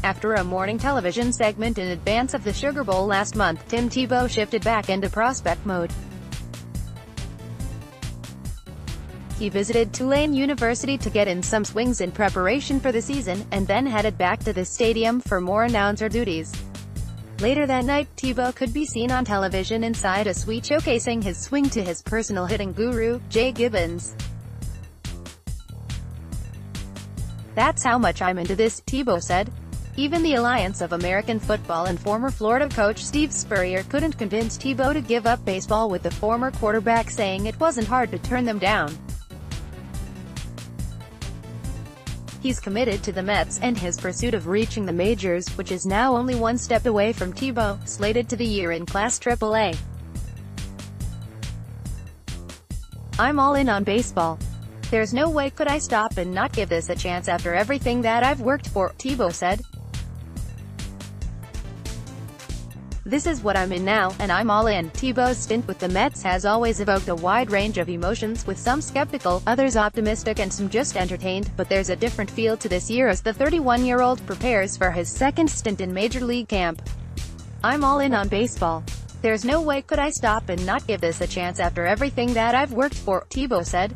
After a morning television segment in advance of the Sugar Bowl last month, Tim Tebow shifted back into prospect mode. He visited Tulane University to get in some swings in preparation for the season, and then headed back to the stadium for more announcer duties. Later that night, Tebow could be seen on television inside a suite showcasing his swing to his personal hitting guru, Gibbons. "That's how much I'm into this," Tebow said. Even the Alliance of American Football and former Florida coach Steve Spurrier couldn't convince Tebow to give up baseball, with the former quarterback saying it wasn't hard to turn them down. He's committed to the Mets and his pursuit of reaching the majors, which is now only one step away from Tebow, slated to the year-in-class AAA. "I'm all in on baseball. There's no way could I stop and not give this a chance after everything that I've worked for," Tebow said. "This is what I'm in now, and I'm all in." Tebow's stint with the Mets has always evoked a wide range of emotions, with some skeptical, others optimistic, and some just entertained, but there's a different feel to this year as the 31-year-old prepares for his second stint in Major League camp. "I'm all in on baseball. There's no way could I stop and not give this a chance after everything that I've worked for," Tebow said.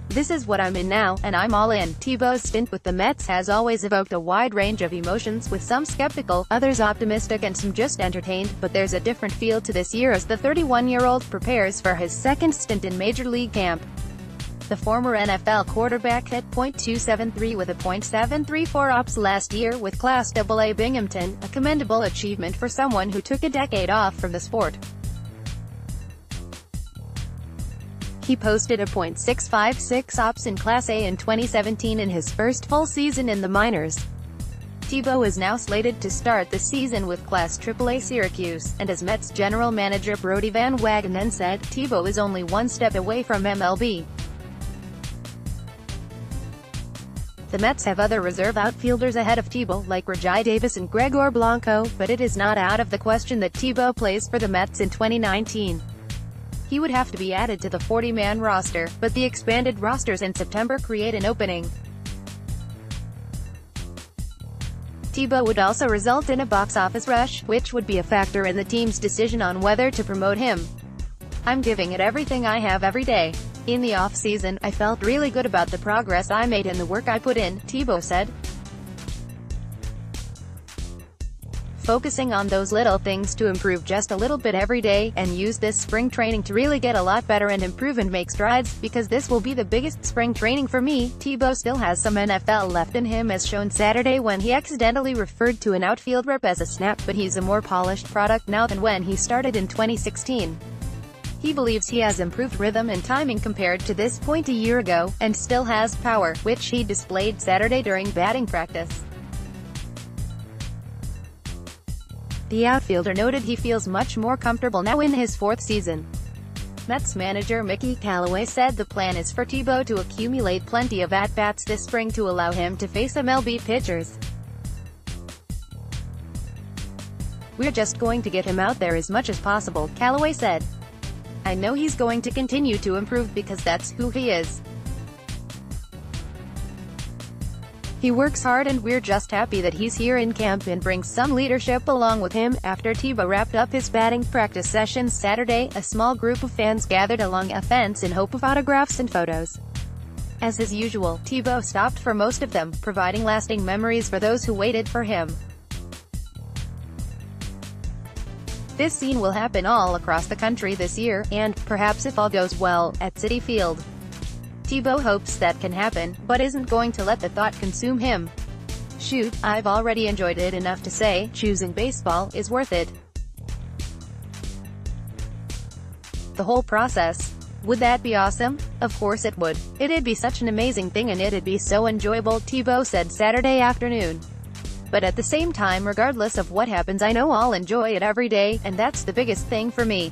"This is what I'm in now, and I'm all in." Tebow's stint with the Mets has always evoked a wide range of emotions, with some skeptical, others optimistic, and some just entertained, but there's a different feel to this year as the 31-year-old prepares for his second stint in Major League camp. The former NFL quarterback hit .273 with a .734 OPS last year with Class AA Binghamton, a commendable achievement for someone who took a decade off from the sport. He posted a .656 OPS in Class A in 2017 in his first full season in the minors. Tebow is now slated to start the season with Class AAA Syracuse, and as Mets general manager Brodie Van Wagenen said, Tebow is only one step away from MLB. The Mets have other reserve outfielders ahead of Tebow, like Rajai Davis and Gregor Blanco, but it is not out of the question that Tebow plays for the Mets in 2019. He would have to be added to the 40-man roster, but the expanded rosters in September create an opening. Tebow would also result in a box office rush, which would be a factor in the team's decision on whether to promote him. "I'm giving it everything I have every day. In the off-season, I felt really good about the progress I made and the work I put in," Tebow said. "Focusing on those little things to improve just a little bit every day, and use this spring training to really get a lot better and improve and make strides, because this will be the biggest spring training for me." Tebow still has some NFL left in him, as shown Saturday when he accidentally referred to an outfield rep as a snap, but he's a more polished product now than when he started in 2016. He believes he has improved rhythm and timing compared to this point a year ago, and still has power, which he displayed Saturday during batting practice. The outfielder noted he feels much more comfortable now in his fourth season. Mets manager Mickey Callaway said the plan is for Tebow to accumulate plenty of at-bats this spring to allow him to face MLB pitchers. "We're just going to get him out there as much as possible," Callaway said. "I know he's going to continue to improve because that's who he is. He works hard and we're just happy that he's here in camp and brings some leadership along with him." After Tebow wrapped up his batting practice sessions Saturday, a small group of fans gathered along a fence in hope of autographs and photos. As is usual, Tebow stopped for most of them, providing lasting memories for those who waited for him. "This scene will happen all across the country this year, and, perhaps if all goes well, at Citi Field." Tebow hopes that can happen, but isn't going to let the thought consume him. "Shoot, I've already enjoyed it enough to say, choosing baseball is worth it. The whole process. Would that be awesome? Of course it would. It'd be such an amazing thing and it'd be so enjoyable," Tebow said Saturday afternoon. "But at the same time, regardless of what happens, I know I'll enjoy it every day, and that's the biggest thing for me."